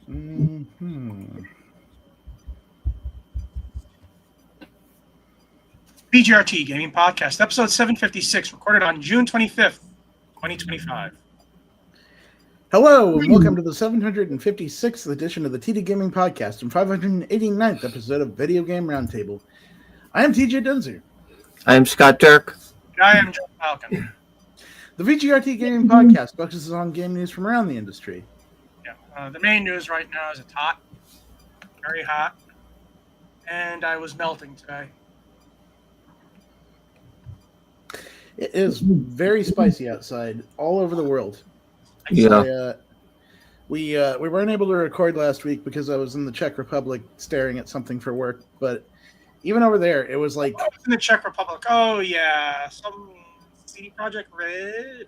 Mm-hmm. VGRT Gaming Podcast, episode 756, recorded on June 25th, 2025. Hello, and welcome to the 756th edition of the TD Gaming Podcast and 589th episode of Video Game Roundtable. I am TJ Dunzer. I am Scott Dirk. And I am Joe Falcon. The VGRT Gaming Podcast focuses on game news from around the industry. Yeah, the main news right now is it's hot, very hot, and I was melting today. It is very spicy outside, all over the world. Yeah. We weren't able to record last week because I was in the Czech Republic staring at something for work. But even over there, it was like I was in the Czech Republic. Oh yeah, some CD Projekt Red.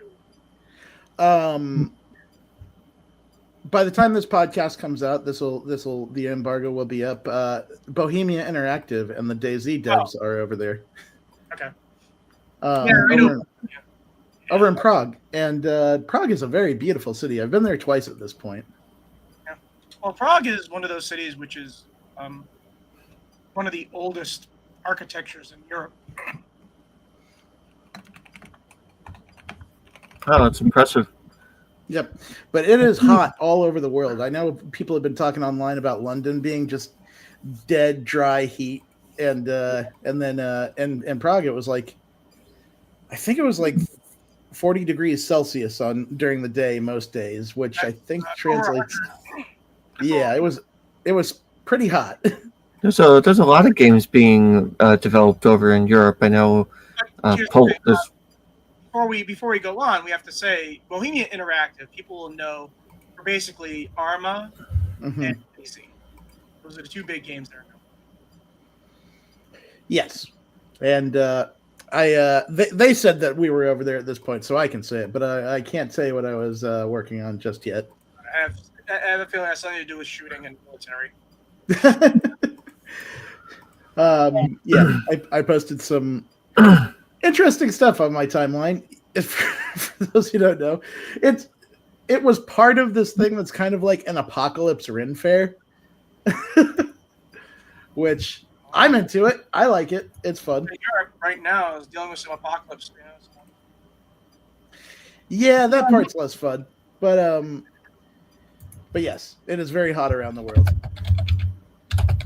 By the time this podcast comes out, the embargo will be up. Bohemia Interactive and the DayZ devs are over there. Okay. Over in Prague, and Prague is a very beautiful city. I've been there twice at this point. Yeah. Well, Prague is one of those cities which is one of the oldest architectures in Europe. Oh, that's impressive. Yep, but it is hot all over the world. I know people have been talking online about London being just dead, dry heat, and then in Prague it was like, I think it was like 40 degrees Celsius during the day most days, which I think translates. Yeah, it was pretty hot. There's a lot of games being developed over in Europe. I know. Before we go on, we have to say Bohemia Interactive. People will know for basically Arma and DayZ. Those are the two big games there. Yes, and they said that we were over there at this point, so I can say it, but I can't say what I was working on just yet. I have a feeling it has something to do with shooting and military. I posted some interesting stuff on my timeline. For those who don't know, it was part of this thing that's kind of like an Apocalypse Rin Fair, which I'm into it. I like it. It's fun. Europe right now is dealing with some apocalypse. Yeah, that part's less fun, but yes, it is very hot around the world.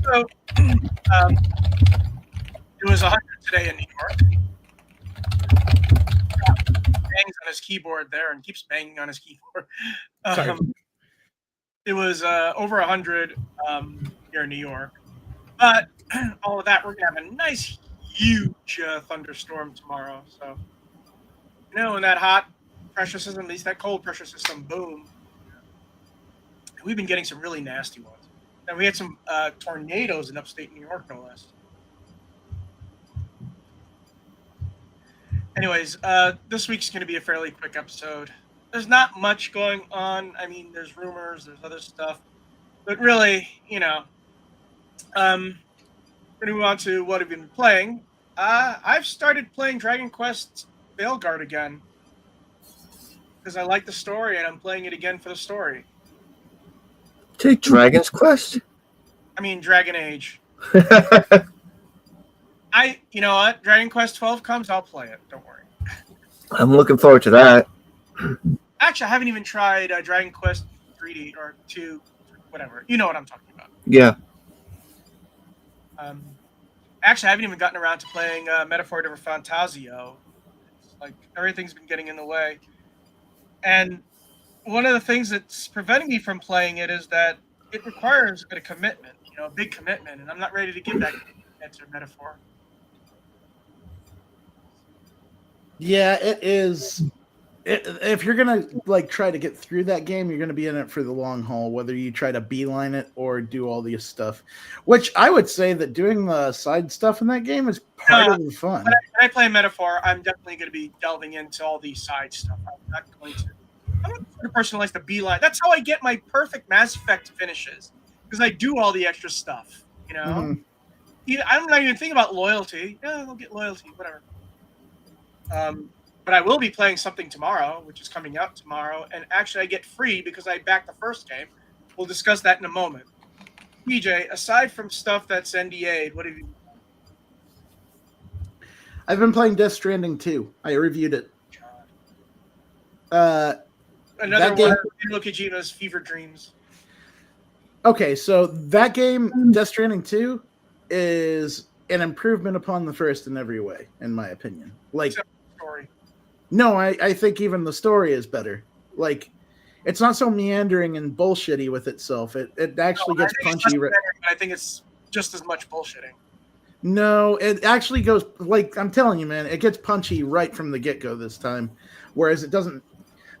So, it was 100 today in New York. Bangs on his keyboard there and keeps banging on his keyboard. It was over 100 here in New York. But all of that, we're going to have a nice, huge thunderstorm tomorrow. So, in that hot pressure system, at least that cold pressure system, boom. We've been getting some really nasty ones. And we had some tornadoes in upstate New York, no less. Anyways, this week's going to be a fairly quick episode. There's not much going on. I mean, there's rumors, there's other stuff. But really, we're going to move on to what I've been playing. I've started playing Dragon Quest Veilguard again. Because I like the story, and I'm playing it again for the story. Take Dragon's Quest? I mean, Dragon Age. You know what? Dragon Quest 12 comes, I'll play it. Don't worry. I'm looking forward to that. Actually, I haven't even tried Dragon Quest 3D or 2, whatever. You know what I'm talking about. Yeah. Actually, I haven't even gotten around to playing Metaphor de Fantasio. It's like everything's been getting in the way. And one of the things that's preventing me from playing it is that it requires a commitment, a big commitment, and I'm not ready to give that answer Metaphor. Yeah, it is. If you're gonna try to get through that game, you're gonna be in it for the long haul. Whether you try to beeline it or do all this stuff, which I would say that doing the side stuff in that game is part of the fun. When I play Metaphor, I'm definitely going to be delving into all the side stuff. I'm not the person who likes to beeline. That's how I get my perfect Mass Effect finishes, because I do all the extra stuff. I'm not even thinking about loyalty. Yeah, I'll get loyalty, whatever. But I will be playing something tomorrow, which is coming out tomorrow. And actually, I get free because I backed the first game. We'll discuss that in a moment. PJ, aside from stuff that's NDA'd, what have you? I've been playing Death Stranding 2. I reviewed it. Uh, Another that one game. of Hideo Kojima's fever dreams. Okay, so that game, Death Stranding 2, is an improvement upon the first in every way, in my opinion. Like, Except for the story. no, I think even the story is better. Like, it's not so meandering and bullshitty with itself. It actually gets punchy. I think it's just as much bullshitting. No, it actually goes, like, I'm telling you, man, it gets punchy right from the get-go this time. Whereas it doesn't.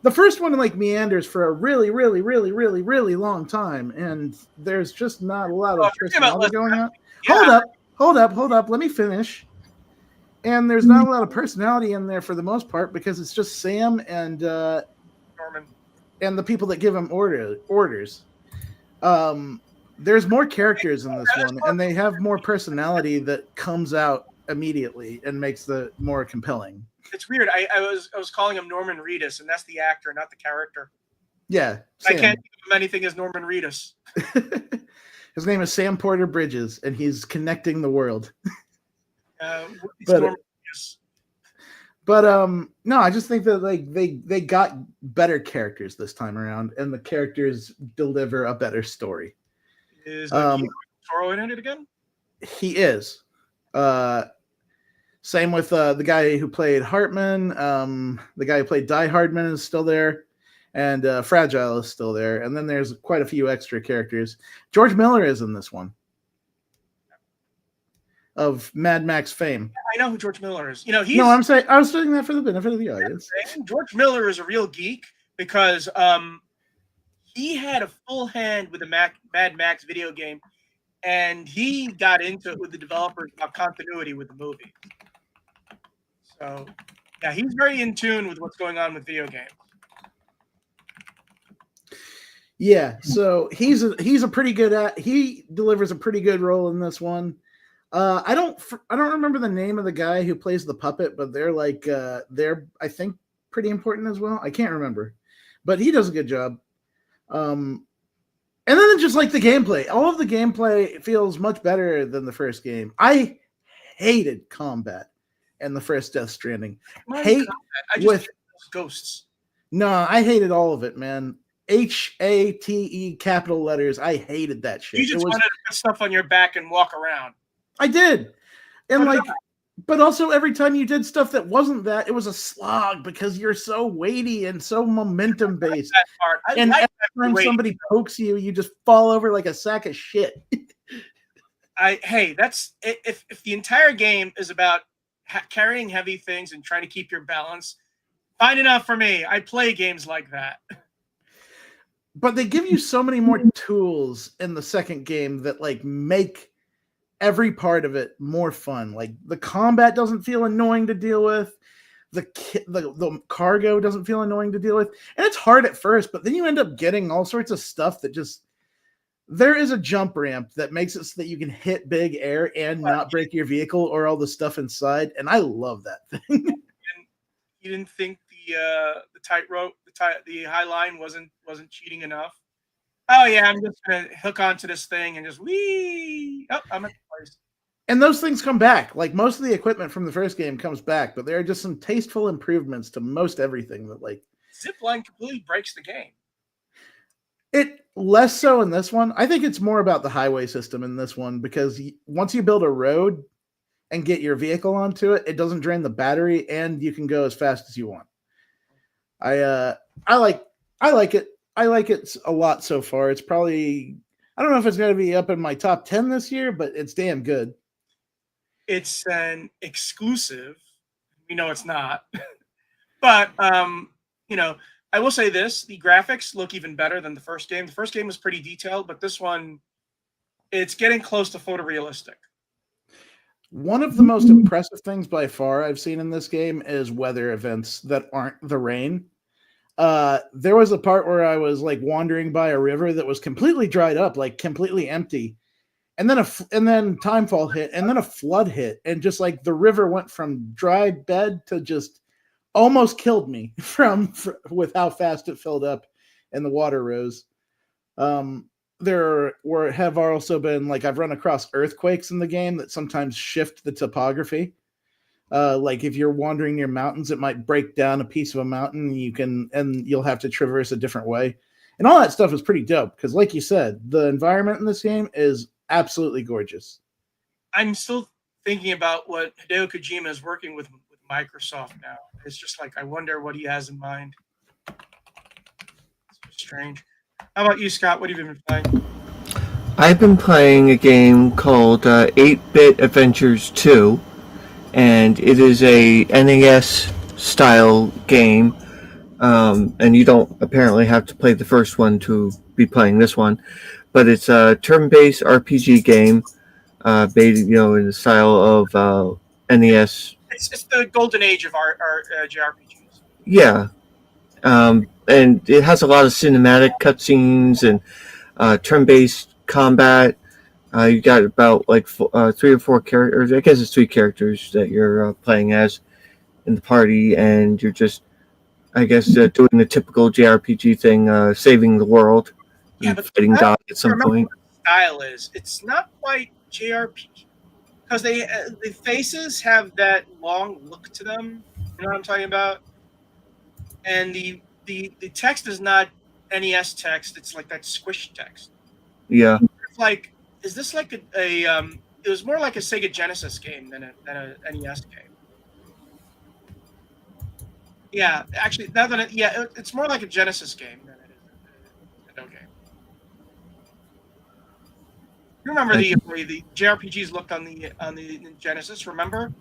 The first one, like, meanders for a really, really, really, really, really long time. And there's just not a lot of personality going on. Yeah. Hold up. Let me finish. And there's not a lot of personality in there for the most part because it's just Sam and Norman. And the people that give him orders. There's more characters in this one, and they have more personality that comes out immediately and makes the more compelling. It's weird. I was calling him Norman Reedus, and that's the actor, not the character. Yeah, Sam. I can't think of anything as Norman Reedus. His name is Sam Porter Bridges, and he's connecting the world. Norman Reedus. But no, I just think that like they got better characters this time around, and the characters deliver a better story. Is Toro in it again? He is. Same with the guy who played Hartman. The guy who played Die Hardman is still there, and Fragile is still there. And then there's quite a few extra characters. George Miller is in this one. Of Mad Max fame. I know who George Miller is. You know, he's. No, I was saying that for the benefit of the audience. George Miller is a real geek because he had a full hand with the Mad Max video game, and he got into it with the developers about continuity with the movie. So, yeah, he's very in tune with what's going on with video games. Yeah, so he delivers a pretty good role in this one. I don't remember the name of the guy who plays the puppet, but they're I think pretty important as well. I can't remember, but he does a good job. And then just like the gameplay, all of the gameplay feels much better than the first game. I hated combat in the first Death Stranding. Ghosts. No, I hated all of it, man. HATE capital letters. I hated that shit. You just wanted to put stuff on your back and walk around. I did. And but also every time you did stuff that wasn't that, it was a slog because you're so weighty and so momentum based. That part. And every time somebody pokes you, you just fall over like a sack of shit. That's if the entire game is about carrying heavy things and trying to keep your balance, fine enough for me. I play games like that. But they give you so many more tools in the second game that like make every part of it more fun. Like the combat doesn't feel annoying to deal with. The cargo doesn't feel annoying to deal with. And it's hard at first, but then you end up getting all sorts of stuff that just there is a jump ramp that makes it so that you can hit big air and not break your vehicle or all the stuff inside. And I love that thing. You didn't think the tightrope, the high line wasn't cheating enough? Oh yeah, I'm just gonna hook onto this thing and just whee. Oh, I'm at the place. And those things come back. Like most of the equipment from the first game comes back, but there are just some tasteful improvements to most everything that like zipline completely breaks the game. It less so in this one. I think it's more about the highway system in this one because once you build a road and get your vehicle onto it, it doesn't drain the battery and you can go as fast as you want. I like it. I like it a lot so far. It's probably, I don't know if it's going to be up in my top 10 this year, but it's damn good. It's an exclusive. We know it's not. But, I will say this. The graphics look even better than the first game. The first game was pretty detailed, but this one, it's getting close to photorealistic. One of the most impressive things by far I've seen in this game is weather events that aren't the rain. There was a part where I was like wandering by a river that was completely dried up, like completely empty. And then timefall hit and then a flood hit. And just like the river went from dry bed to just almost killed me with how fast it filled up and the water rose. Have also been like I've run across earthquakes in the game that sometimes shift the topography. Like if you're wandering near mountains, it might break down a piece of a mountain. And you'll have to traverse a different way, and all that stuff is pretty dope. Because, like you said, the environment in this game is absolutely gorgeous. I'm still thinking about what Hideo Kojima is working with Microsoft now. It's just like I wonder what he has in mind. It's strange. How about you, Scott? What have you been playing? I've been playing a game called 8-Bit Adventures 2, and it is a NES style game. And you don't apparently have to play the first one to be playing this one, but it's a turn-based RPG game, based in the style of NES. It's the golden age of our JRPGs. Yeah, and it has a lot of cinematic cutscenes and turn-based combat. You got about like 3 or 4 characters. I guess it's 3 characters that you're playing as in the party, and you're just, I guess, doing the typical JRPG thing, saving the world and fighting God at some point. What the style is. It's not quite JRPG because the faces have that long look to them. You know what I'm talking about? And the text is not NES text. It's like that squished text. Yeah. It's like, is this like a it was more like a Sega Genesis game than a NES game. Yeah, actually, it's more like a Genesis game than it is a Nintendo game. You remember the way the JRPGs looked on the Genesis? Remember,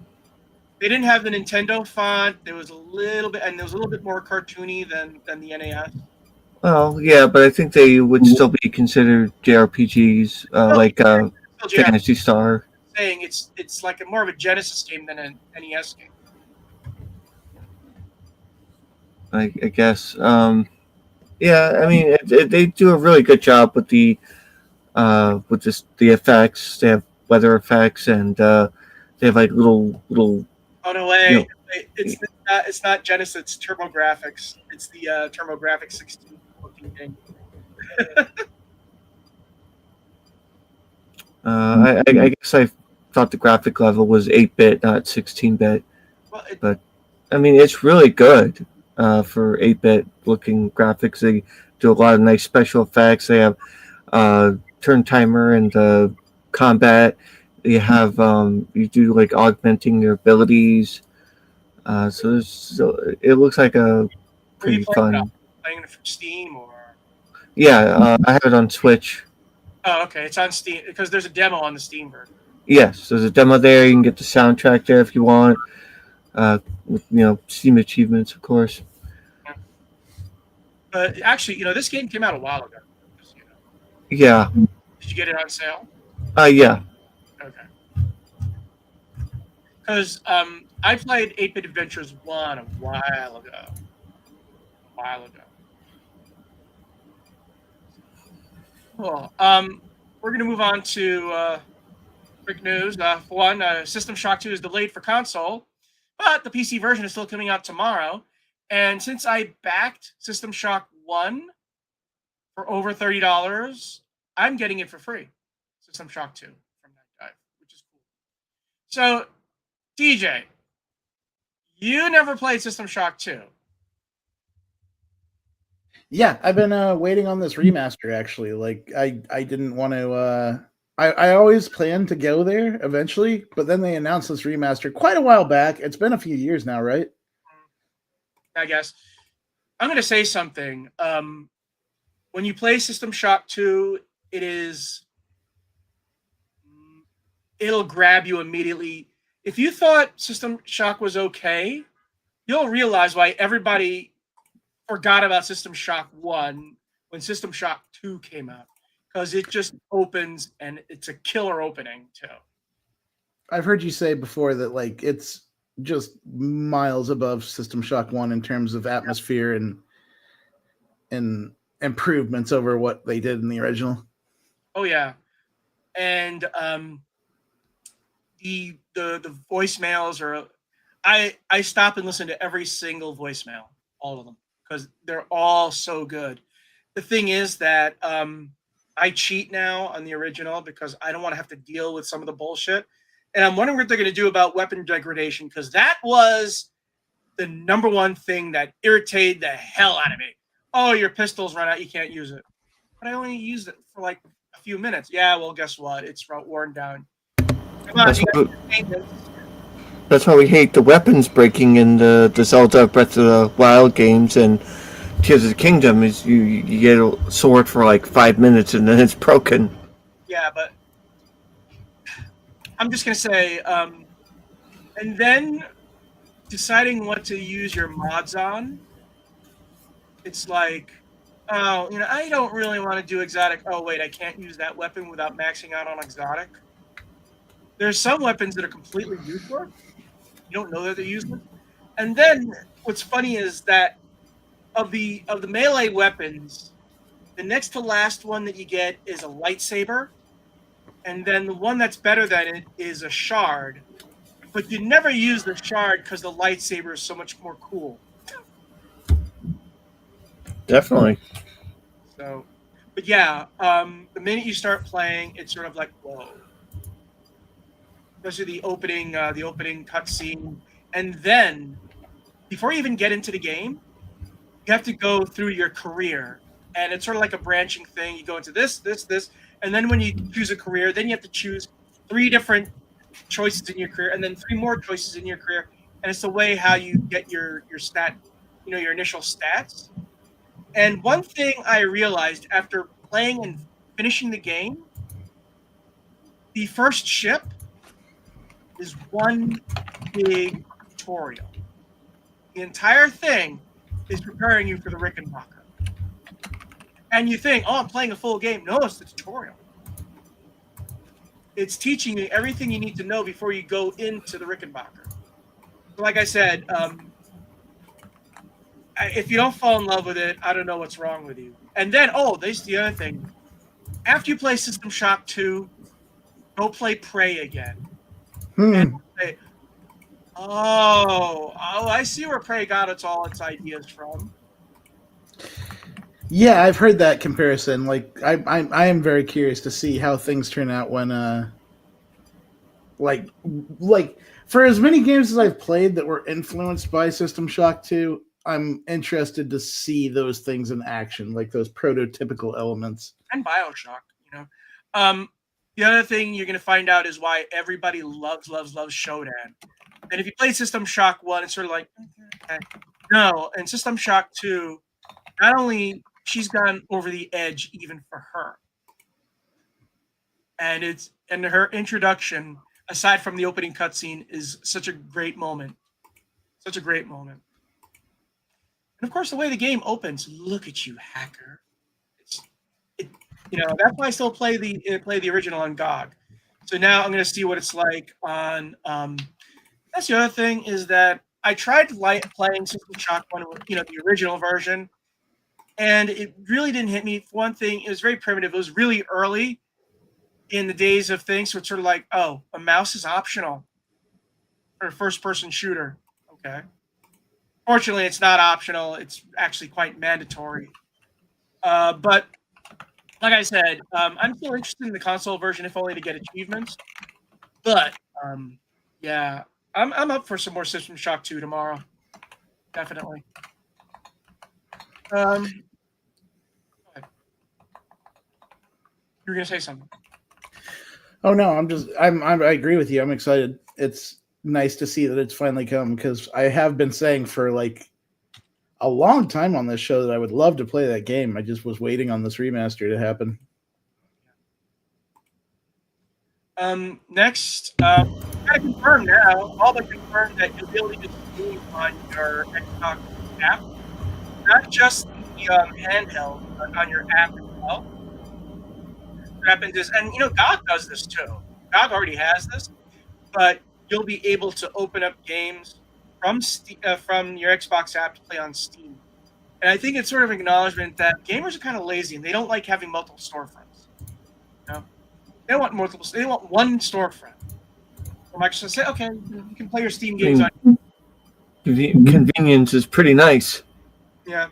they didn't have the Nintendo font. There was a little bit more cartoony than the NES. Well, yeah, but I think they would still be considered JRPGs, like Phantasy Star. Saying it's like more of a Genesis game than an NES game. I guess. Yeah, I mean, they do a really good job with the effects. They have weather effects, and they have like little. Oh no way! It's not Genesis. It's TurboGrafx. It's the TurboGrafx 16 looking game. I guess I thought the graphic level was 8-bit, not 16-bit. Well, but I mean, it's really good for 8-bit looking graphics. They do a lot of nice special effects. They have turn timer and combat. You have you do like augmenting your abilities. So it looks like a pretty fun. Playing it from Steam or? Yeah, I have it on Switch. Oh, okay. It's on Steam because there's a demo on the Steam version. Yes, there's a demo there. You can get the soundtrack there if you want. With Steam achievements, of course. But actually, this game came out a while ago. Yeah. Did you get it on sale? Yeah. Okay. Because I played 8-Bit Adventures 1 a while ago. Cool. We're going to move on to quick news. For one, System Shock 2 is delayed for console, but the PC version is still coming out tomorrow. And since I backed System Shock 1 for over $30, I'm getting it for free. System Shock 2 from Night Dive, which is cool. So, DJ, you never played System Shock 2. Yeah, I've been waiting on this remaster, actually. Like, I didn't want to... I always planned to go there eventually, but then they announced this remaster quite a while back. It's been a few years now, right? I guess. I'm going to say something. When you play System Shock 2, it'll grab you immediately. If you thought System Shock was okay, you'll realize why everybody forgot about System Shock 1 when System Shock 2 came out. Because it just opens, and it's a killer opening, too. I've heard you say before that, like, it's just miles above System Shock 1 in terms of atmosphere and improvements over what they did in the original. Oh, yeah. And the voicemails are... I stop and listen to every single voicemail, all of them, because they're all so good. the thing is that I cheat now on the original because I don't want to have to deal with some of the bullshit. And I'm wondering what they're going to do about weapon degradation, because that was the number one thing that irritated the hell out of me. Oh, your pistol's run out, you can't use it. But I only used it for like a few minutes. Yeah, well, guess what? It's worn down. Come on, that's why we hate the weapons breaking in the Zelda Breath of the Wild games and Tears of the Kingdom. Is you get a sword for like 5 minutes and then it's broken. Yeah, but I'm just gonna say, and then deciding what to use your mods on. It's like, oh, I don't really want to do exotic. Oh wait, I can't use that weapon without maxing out on exotic. There's some weapons that are completely useless. You don't know that they're useless. And then what's funny is that of the melee weapons, the next to last one that you get is a lightsaber, and then the one that's better than it is a shard. But you never use the shard because the lightsaber is so much more cool. Definitely. So, but yeah, the minute you start playing, it's sort of like, whoa. Especially the opening cutscene, and then before you even get into the game, you have to go through your career, and it's sort of like a branching thing. You go into this, and then when you choose a career, then you have to choose 3 different choices in your career, and then 3 more choices in your career, and it's the way how you get your stat, your initial stats. And one thing I realized after playing and finishing the game, the first ship is one big tutorial. The entire thing is preparing you for the Rickenbacker. And you think, oh, I'm playing a full game. No, it's the tutorial. It's teaching you everything you need to know before you go into the Rickenbacker. Like I said, if you don't fall in love with it, I don't know what's wrong with you. And then, this is the other thing. After you play System Shock 2, go play Prey again. And say, I see where Prey got all its ideas from. Yeah, I've heard that comparison. Like, I am very curious to see how things turn out when, like for as many games as I've played that were influenced by System Shock 2, I'm interested to see those things in action, like those prototypical elements. And BioShock, the other thing you're going to find out is why everybody loves Shodan. And if you play System Shock 1, it's sort of like, okay. No, and System Shock 2, not only she's gone over the edge even for her. And her introduction, aside from the opening cutscene, is such a great moment. Such a great moment. And of course, the way the game opens, look at you, hacker. That's why I still play the original on GOG. So now I'm going to see what it's like on. That's the other thing, is that I tried playing System Shock 1, the original version, and it really didn't hit me. For one thing, it was very primitive. It was really early in the days of things, so it's sort of like, a mouse is optional for a first-person shooter. Okay. Fortunately, it's not optional. It's actually quite mandatory. But like I said, I'm still interested in the console version, if only to get achievements. But yeah, I'm up for some more System Shock 2 tomorrow. Definitely. You were gonna say something. Oh no, I agree with you. I'm excited. It's nice to see that it's finally come, because I have been saying for like a long time on this show that I would love to play that game. I just was waiting on this remaster to happen. Next, I gotta confirm now. All but confirmed that you'll be able to use Steam on your Xbox app, not just the handheld, but on your app as well. What happens is, and GOG does this too. GOG already has this, but you'll be able to open up games from your Xbox app to play on Steam. And I think it's sort of an acknowledgement that gamers are kind of lazy and they don't like having multiple storefronts. They want multiple. They want one storefront. So Microsoft say, okay, you can play your Steam games on. Convenience is pretty nice. Yeah.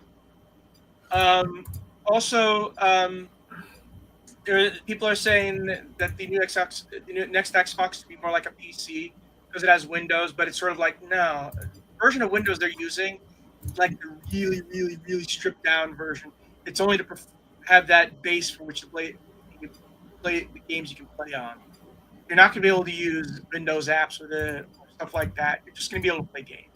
Also, people are saying that the next Xbox to be more like a PC because it has Windows, but it's sort of like no, the version of Windows they're using is like the really, really, really stripped down version. It's only to have that base for which to play the games you can play on. You're not going to be able to use Windows apps with it or stuff like that. You're just going to be able to play games.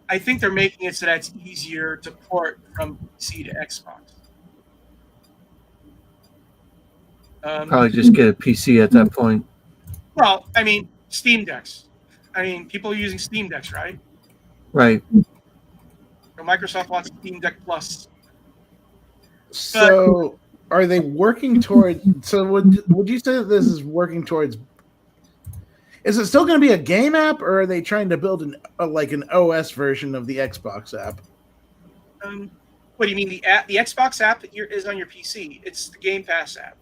I think they're making it so that it's easier to port from PC to Xbox. Probably just get a PC at that point. Well, I mean, Steam Decks. I mean, people are using Steam Decks, right? Right. So Microsoft wants Steam Deck Plus. So, are they working toward? So, would you say that this is working towards? Is it still going to be a game app, or are they trying to build an OS version of the Xbox app? What do you mean the app? The Xbox app is on your PC. It's the Game Pass app.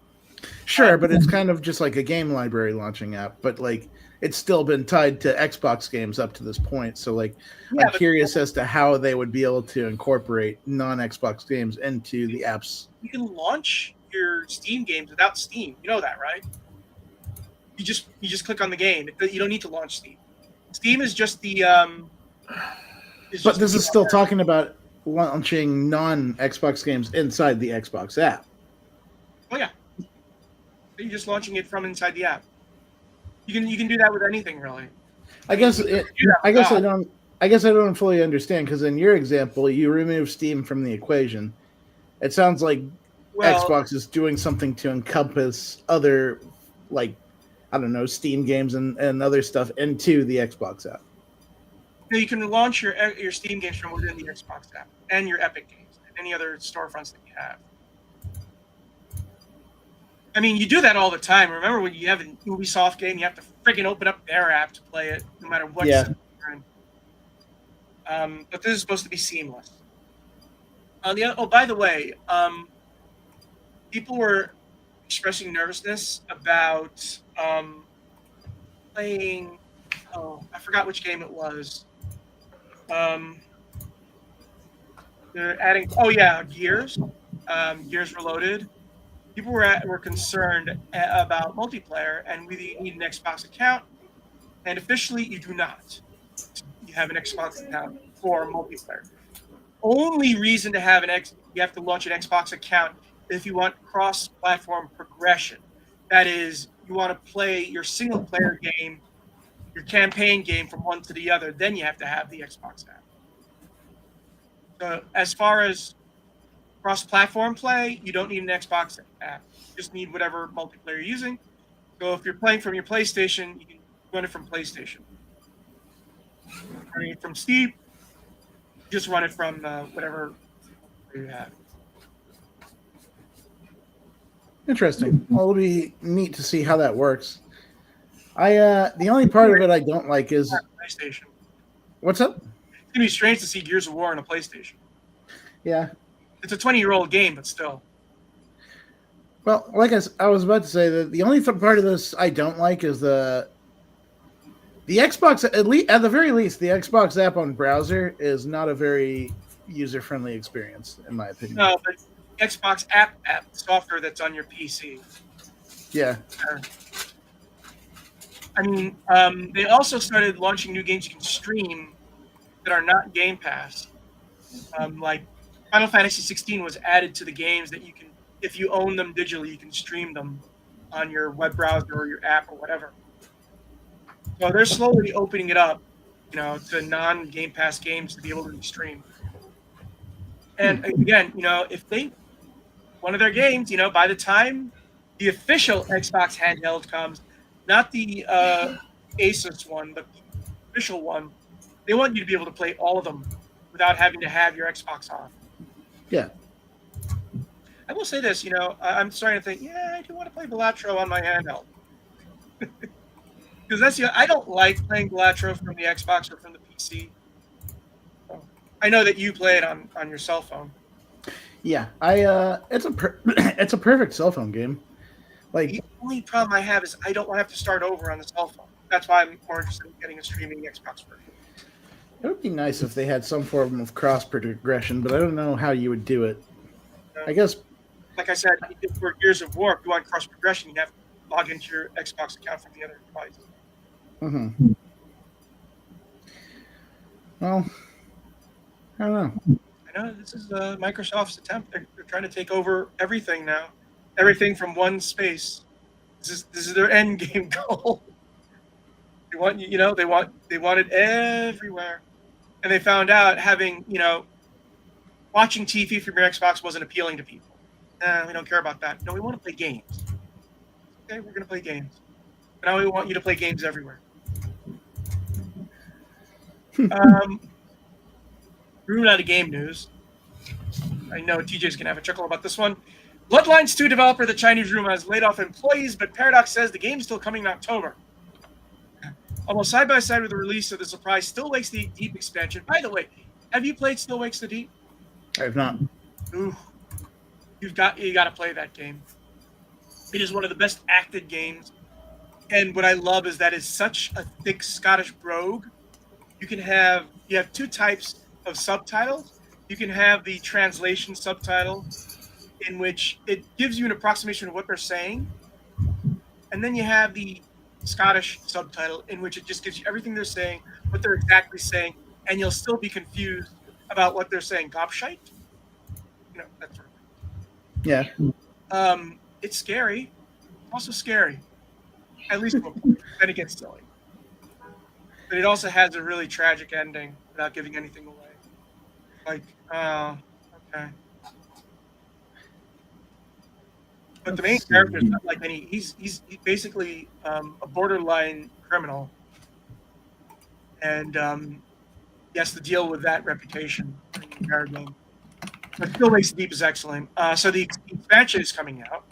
Sure, but it's kind of just like a game library launching app, but like it's still been tied to Xbox games up to this point. So like I'm curious as to how they would be able to incorporate non-Xbox games into the apps. You can launch your Steam games without Steam. You know that, right? You just click on the game. You don't need to launch Steam. Steam is just the But this is still talking about launching non-Xbox games inside the Xbox app. Oh yeah. You're just launching it from inside the app. You can do that with anything, really. I guess I don't fully understand because in your example, you remove Steam from the equation. It sounds like Xbox is doing something to encompass other, like, I don't know, Steam games and other stuff into the Xbox app. You can launch your Steam games from within the Xbox app and your Epic games and any other storefronts that you have. I mean, you do that all the time. Remember when you have an Ubisoft game, you have to freaking open up their app to play it, no matter what system you're in. But this is supposed to be seamless. By the way, people were expressing nervousness about playing. Oh, I forgot which game it was. They're adding. Oh yeah, Gears. Gears Reloaded. People were concerned about multiplayer, and we need an Xbox account. And officially, you do not. You have an Xbox account for multiplayer. Only reason to have you have to launch an Xbox account if you want cross-platform progression. That is, you want to play your single-player game, your campaign game from one to the other. Then you have to have the Xbox app. So as far as cross-platform play, you don't need an Xbox app. You just need whatever multiplayer you're using. So if you're playing from your PlayStation, you can run it from PlayStation. Running it from Steam, just run it from whatever you have. Interesting. Well, it'll be neat to see how that works. The only part of it I don't like is PlayStation. What's up? It's gonna be strange to see Gears of War on a PlayStation. Yeah. It's a 20-year-old game, but still. Well, like I was about to say, that the only part of this I don't like is the Xbox. At the very least, the Xbox app on browser is not a very user-friendly experience, in my opinion. No, but Xbox app software that's on your PC. Yeah. I mean, they also started launching new games you can stream that are not Game Pass. Like Final Fantasy 16 was added to the games that you can, if you own them digitally, you can stream them on your web browser or your app or whatever. So they're slowly opening it up, to non-Game Pass games to be able to be streamed. And again, if one of their games, by the time the official Xbox handheld comes, not the Asus one, but the official one, they want you to be able to play all of them without having to have your Xbox on. Yeah. I will say this, I'm starting to think, I do want to play Balatro on my handheld. Because I don't like playing Balatro from the Xbox or from the PC. So, I know that you play it on your cell phone. Yeah, it's a perfect cell phone game. Like, the only problem I have is I don't want to have to start over on the cell phone. That's why I'm more interested in getting a streaming Xbox version. It would be nice if they had some form of cross progression, but I don't know how you would do it. I guess like I said, if for Gears of War, if you want cross progression, you have to log into your Xbox account from the other device. Mm-hmm. Well, I don't know. I know this is Microsoft's attempt. They're trying to take over everything now, everything from one space. This is their end game goal. They want they want it everywhere, and they found out having watching TV from your Xbox wasn't appealing to people. We don't care about that. No, we want to play games. Okay, we're going to play games. Now we want you to play games everywhere. Moving out of game news. I know TJ's going to have a chuckle about this one. Bloodlines 2 developer, the Chinese room, has laid off employees, but Paradox says the game is still coming in October. Almost side by side with the release of the surprise Still Wakes the Deep expansion. By the way, have you played Still Wakes the Deep? I have not. Ooh, you got to play that game. It is one of the best acted games, and what I love is that it's such a thick Scottish brogue. You have two types of subtitles. You can have the translation subtitle, in which it gives you an approximation of what they're saying, and then you have the Scottish subtitle, in which it just gives you everything they're saying, what they're exactly saying, and you'll still be confused about what they're saying. Gobshite? That sort of thing. Yeah. It's scary. Also scary. At least then it gets silly. But it also has a really tragic ending without giving anything away. Like, okay. But the main character is not like any. He's basically a borderline criminal, and he has to deal with that reputation in the entire game. But Still Wakes the Deep is excellent. So the expansion is coming out.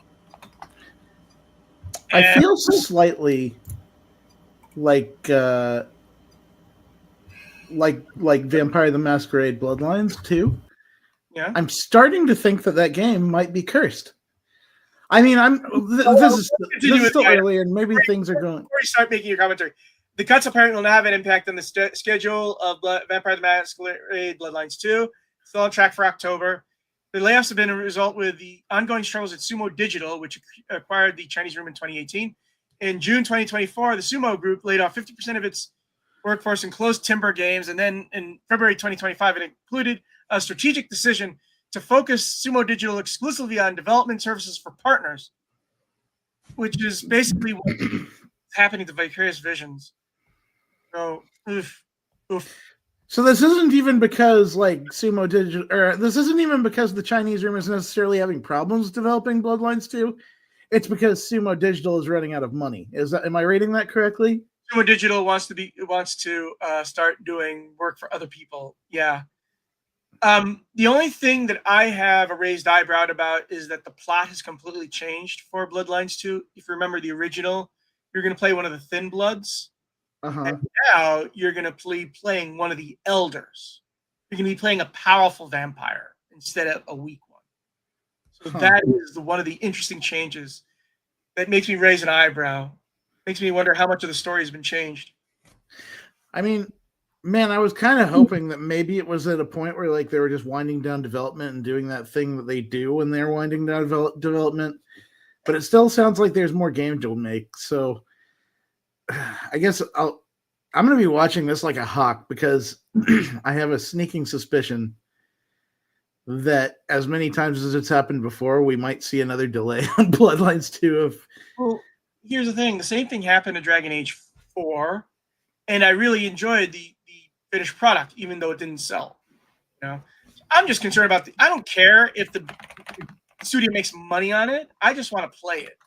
I feel slightly like Vampire the Masquerade Bloodlines 2. Yeah. I'm starting to think that game might be cursed. I mean, this is still early, and maybe things are going. Before you start making your commentary, the cuts apparently will not have an impact on the schedule of Vampire the Masquerade Bloodlines 2. Still on track for October. The layoffs have been a result with the ongoing struggles at Sumo Digital, which acquired the Chinese room in 2018. In June 2024, the Sumo Group laid off 50% of its workforce and closed Timber Games. And then in February 2025, it included a strategic decision to focus Sumo Digital exclusively on development services for partners, which is basically what's happening to Vicarious Visions. So, oof. So this isn't even because Sumo Digital, or this isn't even because the Chinese room is necessarily having problems developing Bloodlines 2. It's because Sumo Digital is running out of money. Am I reading that correctly? Sumo Digital wants to start doing work for other people. Yeah. The only thing that I have a raised eyebrow about is that the plot has completely changed for Bloodlines 2. If you remember the original, you're going to play one of the Thin Bloods. And now you're going to be playing one of the Elders. You're going to be playing a powerful vampire instead of a weak one. So that is one of the interesting changes that makes me raise an eyebrow. Makes me wonder how much of the story has been changed. I mean, man, I was kind of hoping that maybe it was at a point where they were just winding down development and doing that thing that they do when they're winding down development. But it still sounds like there's more games to make. So I guess I'm going to be watching this like a hawk because I have a sneaking suspicion that as many times as it's happened before, we might see another delay on Bloodlines 2. Well, here's the thing. The same thing happened to Dragon Age 4, and I really enjoyed the finished product, even though it didn't sell. I'm just concerned about I don't care if the studio makes money on it. I just want to play it.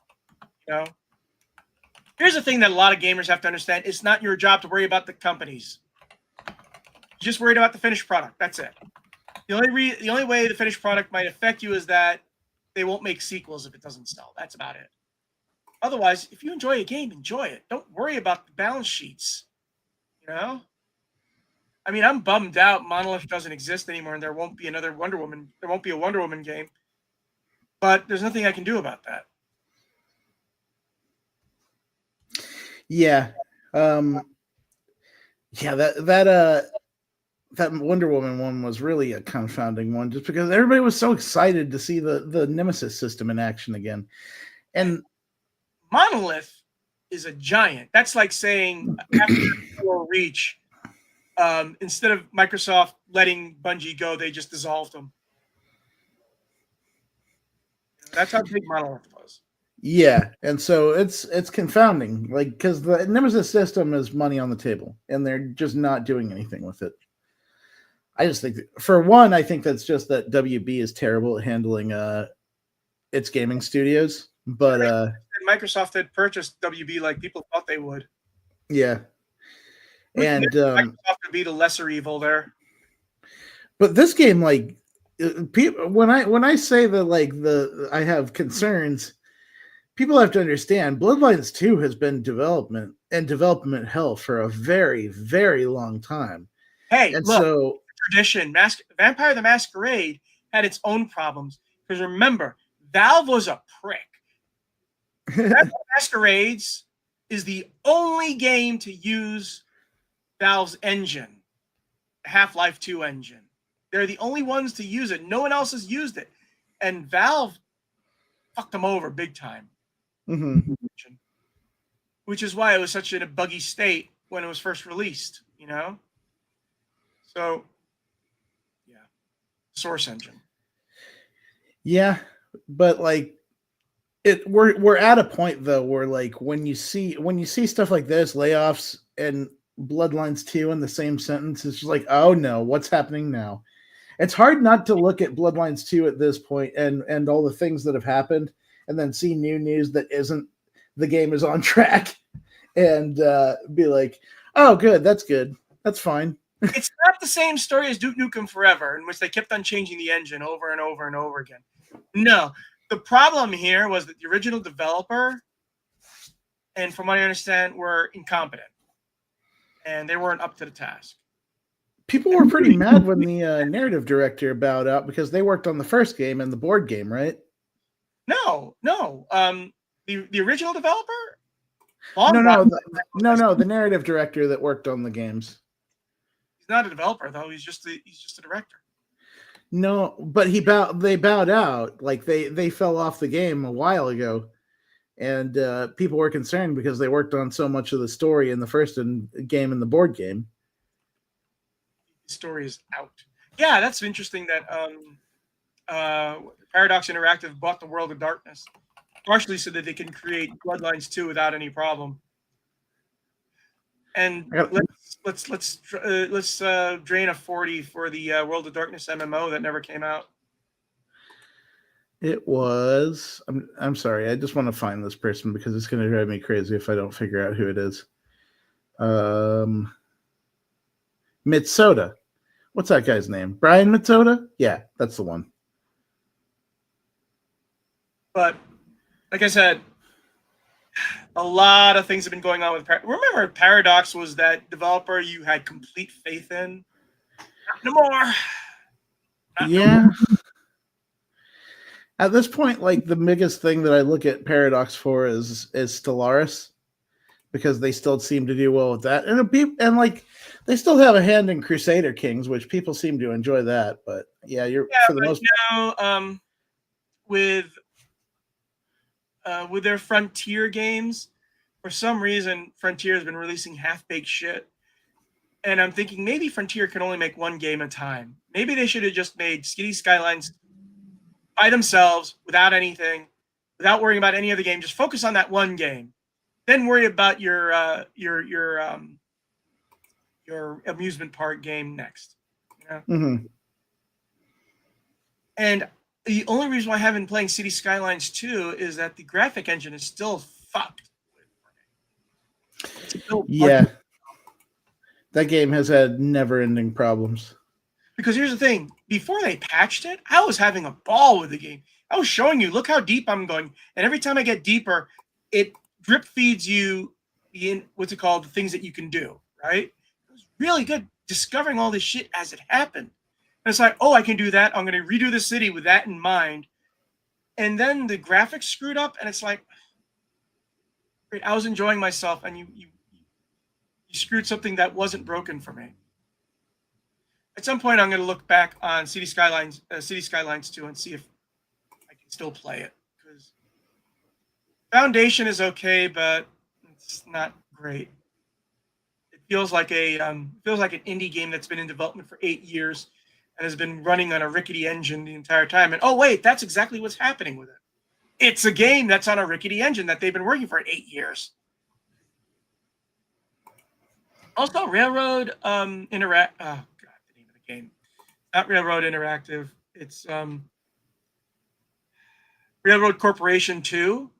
Here's the thing that a lot of gamers have to understand. It's not your job to worry about the companies. You're just worried about the finished product. That's it. The only way the finished product might affect you is that they won't make sequels if it doesn't sell. That's about it. Otherwise, if you enjoy a game, enjoy it. Don't worry about the balance sheets. I mean, I'm bummed out Monolith doesn't exist anymore and there won't be another Wonder Woman. There won't be a Wonder Woman game. But there's nothing I can do about that. Yeah. That that Wonder Woman one was really a confounding one, just because everybody was so excited to see the Nemesis system in action again, and Monolith is a giant. That's like saying after Halo Reach, instead of Microsoft letting Bungie go, they just dissolved them. That's how big Monolith was. yeah, and so it's confounding, like because the Nemesis system is money on the table, and they're just not doing anything with it. I just think, for one, I think that's just that WB is terrible at handling its gaming studios, but Microsoft had purchased WB like people thought they would. yeah, and Microsoft would be the lesser evil there. but this game, like, people, when I say that, like, I have concerns, people have to understand Bloodlines 2 has been development hell for a very, very long time. Hey, and look, so tradition, Vampire the Masquerade had its own problems. Because remember, Valve was a prick. Vampire Masquerades is the only game to use Valve's engine, Half-Life 2 engine. They're the only ones to use it. No one else has used it. And Valve fucked them over big time. Mm-hmm. Which is why it was such in a buggy state when it was first released, you know? So, yeah. Source engine. Yeah, but like we're at a point though where, like, when you see stuff like this, layoffs and Bloodlines 2 in the same sentence, it's just like, oh no, what's happening now? It's hard not to look at Bloodlines 2 at this point and all the things that have happened, and then see new news that isn't the game is on track, and be like, oh good, that's fine. It's not the same story as Duke Nukem Forever, in which they kept on changing the engine over and over and over again. No, the problem here was that the original developer, and from what I understand, were incompetent, and they weren't up to the task. People were pretty mad when the narrative director bowed out, because they worked on the first game and the board game, right? No. The original developer? No, the narrative director that worked on the games. He's not a developer though. He's just a director. No, but they bowed out. Like they fell off the game a while ago, and people were concerned because they worked on so much of the story in the first game and the board game. The story is out. Yeah, that's interesting that Paradox Interactive bought the World of Darkness, partially so that they can create Bloodlines 2 without any problem. And let's drain a 40 for the World of Darkness MMO that never came out. It was. I'm sorry. I just want to find this person because it's going to drive me crazy if I don't figure out who it is. Mitsoda. What's that guy's name? Brian Mitsoda? Yeah, that's the one. But like I said, a lot of things have been going on with remember, Paradox was that developer you had complete faith in. Not no more. Yeah. At this point, like, the biggest thing that I look at Paradox for is Stellaris, because they still seem to do well with that, and like they still have a hand in Crusader Kings, which people seem to enjoy that. But yeah, for the most part, with their Frontier games, for some reason, Frontier has been releasing half-baked shit. And I'm thinking maybe Frontier can only make one game at a time. Maybe they should have just made City Skylines by themselves, without anything, without worrying about any other game. Just focus on that one game. Then worry about your amusement park game next. You know? Mm-hmm. And the only reason why I haven't been playing City Skylines 2 is that the graphic engine is still fucked. Yeah. That game has had never-ending problems. Because here's the thing. Before they patched it, I was having a ball with the game. I was showing you, look how deep I'm going. And every time I get deeper, it drip feeds you the things that you can do, right? It was really good discovering all this shit as it happened. And it's like, oh, I can do that. I'm going to redo the city with that in mind. And then the graphics screwed up, and it's like, I was enjoying myself, and you screwed something that wasn't broken for me. at some point, I'm going to look back on City Skylines 2 and see if I can still play it. Because Foundation is okay, but it's not great. It feels like an indie game that's been in development for 8 years and has been running on a rickety engine the entire time. And oh wait, that's exactly what's happening with it. It's a game that's on a rickety engine that they've been working for 8 years. Also, Railroad Interact. Oh god, the name of the game. Not Railroad Interactive. It's Railroad Corporation 2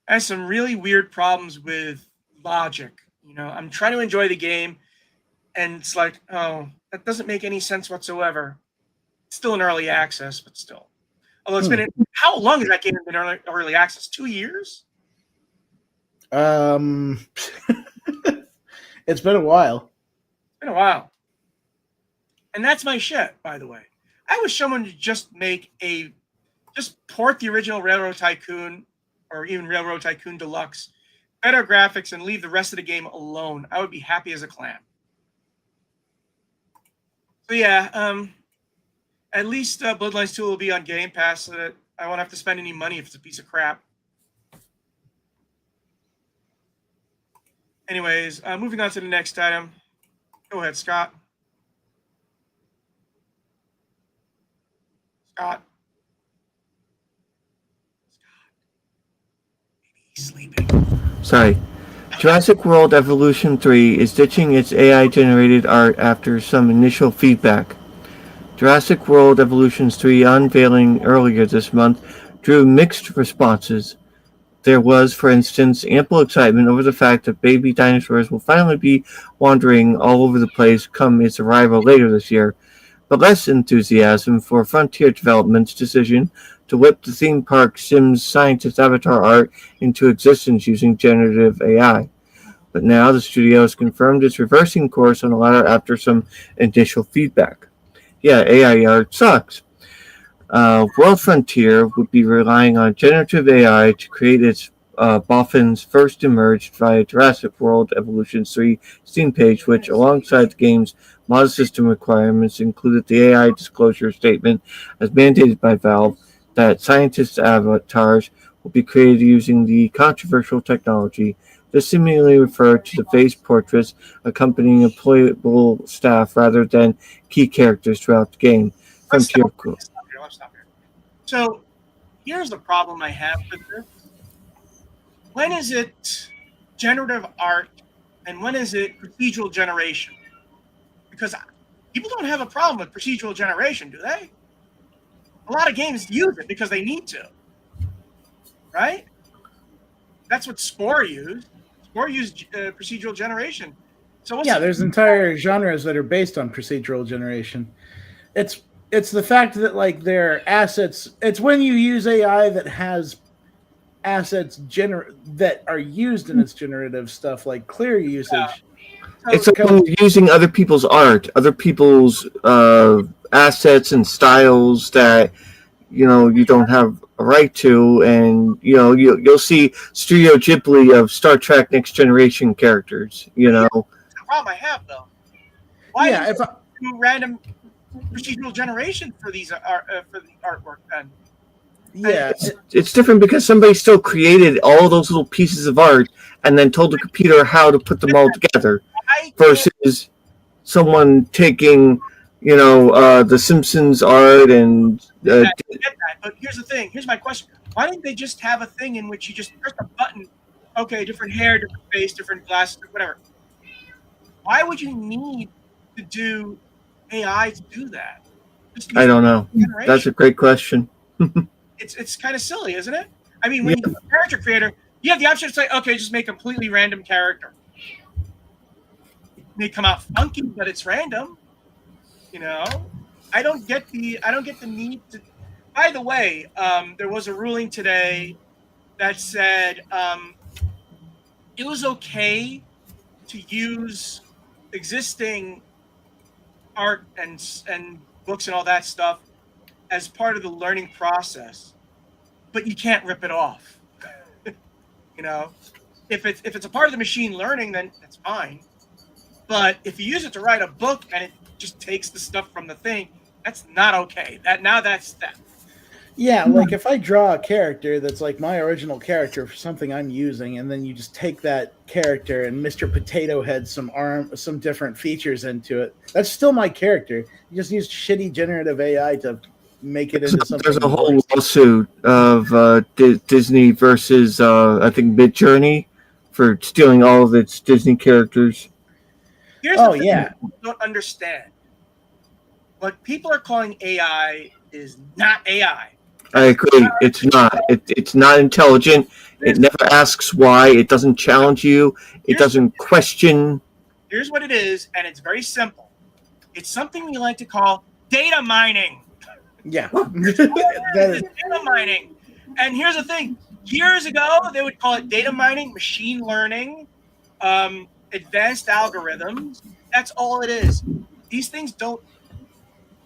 has some really weird problems with logic. You know, I'm trying to enjoy the game, and it's like, oh, that doesn't make any sense whatsoever. It's still in early access, but still. Although it's been how long has that game been in early access? 2 years? It's been a while. It's been a while. And that's my shit, by the way. I wish someone would just port the original Railroad Tycoon or even Railroad Tycoon Deluxe, better graphics, and leave the rest of the game alone. I would be happy as a clam. So yeah, at least Bloodlines 2 will be on Game Pass so that I won't have to spend any money if it's a piece of crap. Anyways, moving on to the next item. Go ahead, Scott. Scott. Maybe he's sleeping. Sorry. Jurassic World Evolution 3 is ditching its AI-generated art after some initial feedback. Jurassic World Evolution 3 unveiling earlier this month drew mixed responses. There was, for instance, ample excitement over the fact that baby dinosaurs will finally be wandering all over the place come its arrival later this year, but less enthusiasm for Frontier Development's decision to whip the theme park Sims scientist avatar art into existence using generative AI. But now the studio has confirmed it's reversing course on the latter after some initial feedback. Yeah, AI art sucks. World Frontier would be relying on generative AI to create its boffins first emerged via Jurassic World Evolution 3 Steam page, which, alongside the game's model system requirements, included the AI disclosure statement as mandated by Valve that scientist avatars will be created using the controversial technology. This seemingly referred to the face portraits accompanying employable staff rather than key characters throughout the game. Let's stop here. So here's the problem I have with this. When is it generative art and when is it procedural generation? Because people don't have a problem with procedural generation, do they? A lot of games use it because they need to, right? That's what Spore used. Spore used procedural generation. So there's entire genres that are based on procedural generation. It's the fact that like their assets. It's when you use AI that has assets that are used in its generative stuff, like clear usage. Yeah. It's like when you're using other people's art, other people's assets and styles that you don't have a right to, and you'll see Studio Ghibli of Star Trek Next Generation characters. That's the problem I have though. Why Yeah, do random procedural generation for these for the artwork then? Yeah, it's different because somebody still created all those little pieces of art and then told the computer how to put them all together, versus someone taking, the Simpsons art and. I get that, but here's the thing. Here's my question: why didn't they just have a thing in which you just press a button? Okay, different hair, different face, different glasses, whatever. Why would you need to do AI to do that? I don't know. That's a great question. It's kind of silly, isn't it? I mean, when you're a character creator, you have the option to say, okay, just make a completely random character. It may come out funky, but it's random. I don't get the need to. By the way, there was a ruling today that said it was okay to use existing art and books and all that stuff as part of the learning process, but you can't rip it off. If it's a part of the machine learning, then that's fine. But if you use it to write a book and it just takes the stuff from the thing. That's not okay. That's theft. Yeah, like if I draw a character that's like my original character for something I'm using, and then you just take that character and Mr. Potato Head some different features into it, that's still my character. You just use shitty generative AI to make it into something. There's a whole worse. lawsuit of Disney versus I think Midjourney for stealing all of its Disney characters. Here's the thing I don't understand. What people are calling AI is not AI. I agree. It's not. It's not intelligent. It never asks why. It doesn't challenge you. It doesn't question. Here's what it is, and it's very simple. It's something we like to call data mining. Yeah. Data mining. And here's the thing. Years ago, they would call it data mining, machine learning, advanced algorithms. That's all it is. These things don't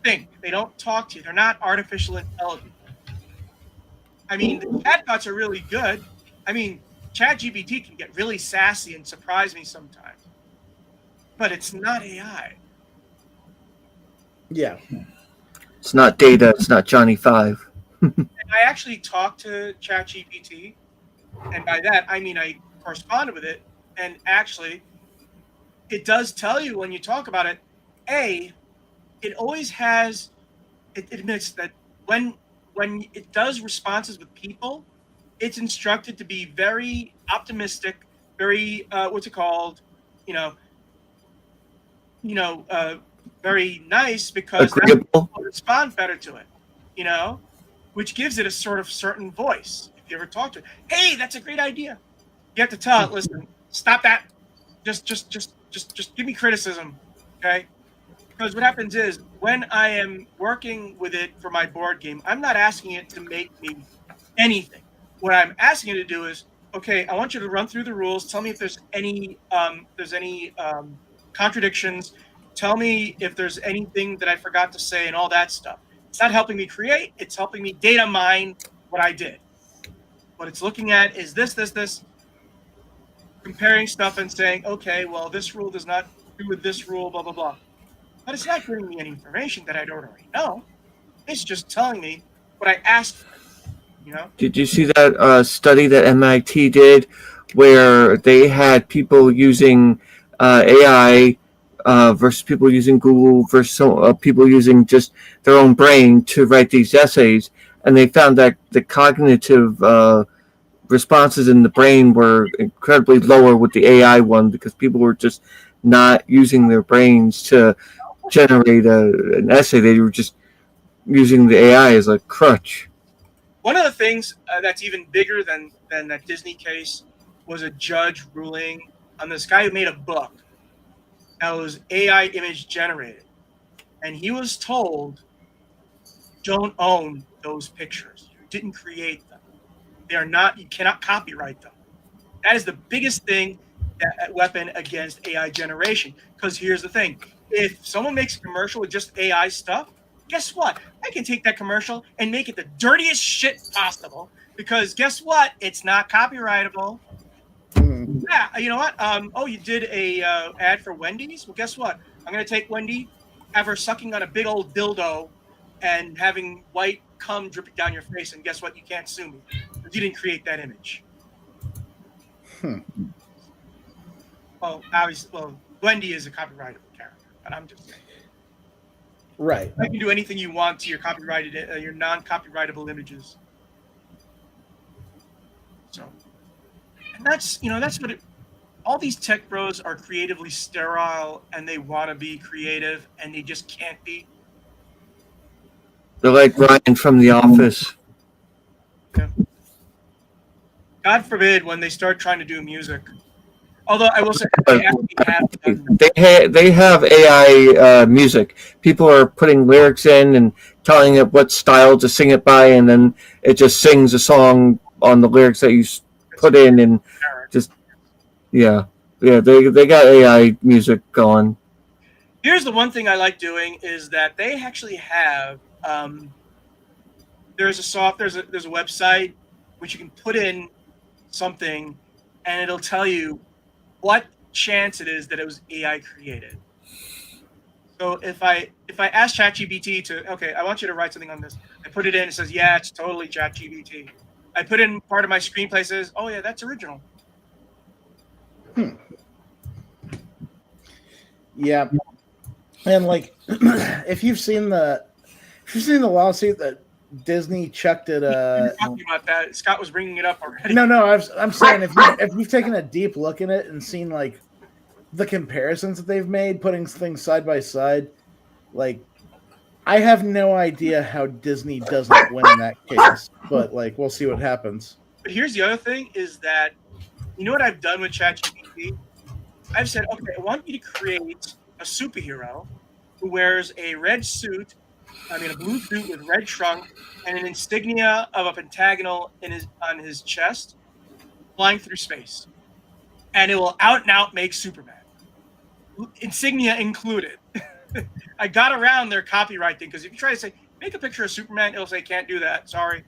think. They don't talk to you. They're not artificial intelligence. I mean, the chatbots are really good. I mean, ChatGPT can get really sassy and surprise me sometimes. But it's not AI. Yeah. It's not data. It's not Johnny Five. And I actually talked to ChatGPT, and by that I mean I corresponded with it. And actually, it does tell you when you talk about it. It always has. It admits that when it does responses with people, it's instructed to be very optimistic, very what's it called, very nice, because that's people respond better to it, which gives it a sort of certain voice. If you ever talk to it, hey, that's a great idea. You have to tell it, listen, stop that. Just give me criticism, okay? Because what happens is when I am working with it for my board game, I'm not asking it to make me anything. What I'm asking it to do is, okay, I want you to run through the rules. Tell me if there's any contradictions. Tell me if there's anything that I forgot to say and all that stuff. It's not helping me create. It's helping me data mine what I did. What it's looking at is this, comparing stuff and saying, okay, well, this rule does not do with this rule, blah, blah, blah. But it's not giving me any information that I don't already know. It's just telling me what I asked for. Did you see that study that MIT did, where they had people using AI versus people using Google versus people using just their own brain to write these essays, and they found that the cognitive responses in the brain were incredibly lower with the AI one, because people were just not using their brains to generate an essay. They were just using the AI as a crutch. One of the things that's even bigger than that Disney case was a judge ruling on this guy who made a book that was AI image generated. And he was told, don't own those pictures. You didn't create them. They are not, you cannot copyright them. That is the biggest thing, that weapon against AI generation. Because here's the thing. If someone makes a commercial with just AI stuff, guess what? I can take that commercial and make it the dirtiest shit possible, because guess what? It's not copyrightable. Yeah, you know what? You did a ad for Wendy's? Well, guess what? I'm going to take Wendy, have her sucking on a big old dildo and having white cum dripping down your face, and guess what? You can't sue me because you didn't create that image. Well, obviously, Wendy is a copyrightable character, but I'm just saying. Right. You can do anything you want to your copyrighted, your non-copyrightable images. So, and that's what all these tech bros are, creatively sterile, and they want to be creative, and they just can't be. They're like Ryan from The Office. Yeah. God forbid when they start trying to do music. Although I will say they have AI music. People are putting lyrics in and telling it what style to sing it by, and then it just sings a song on the lyrics that you put in, and just they got AI music going. Here's the one thing I like doing is that they actually have there's a website which you can put in something, and it'll tell you what chance it is that it was AI created. So if I ask ChatGPT to, okay, I want you to write something on this, I put it in, it says, yeah, it's totally ChatGPT. I put in part of my screenplay, says, oh yeah, that's original. Yeah, and like, if you've seen the lawsuit that Disney chucked at You're talking about that. Scott was bringing it up already. No, I'm saying if you've taken a deep look in it and seen like the comparisons that they've made, putting things side by side, like I have no idea how Disney doesn't win in that case, but like we'll see what happens. But here's the other thing: is that you know what I've done with ChatGPT? I've said, okay, I want you to create a superhero who wears a red suit, a blue suit with red trunk and an insignia of a pentagonal on his chest, flying through space, and it will out and out make Superman, insignia included. I got around their copyright thing because if you try to say make a picture of Superman, it'll say can't do that. Sorry.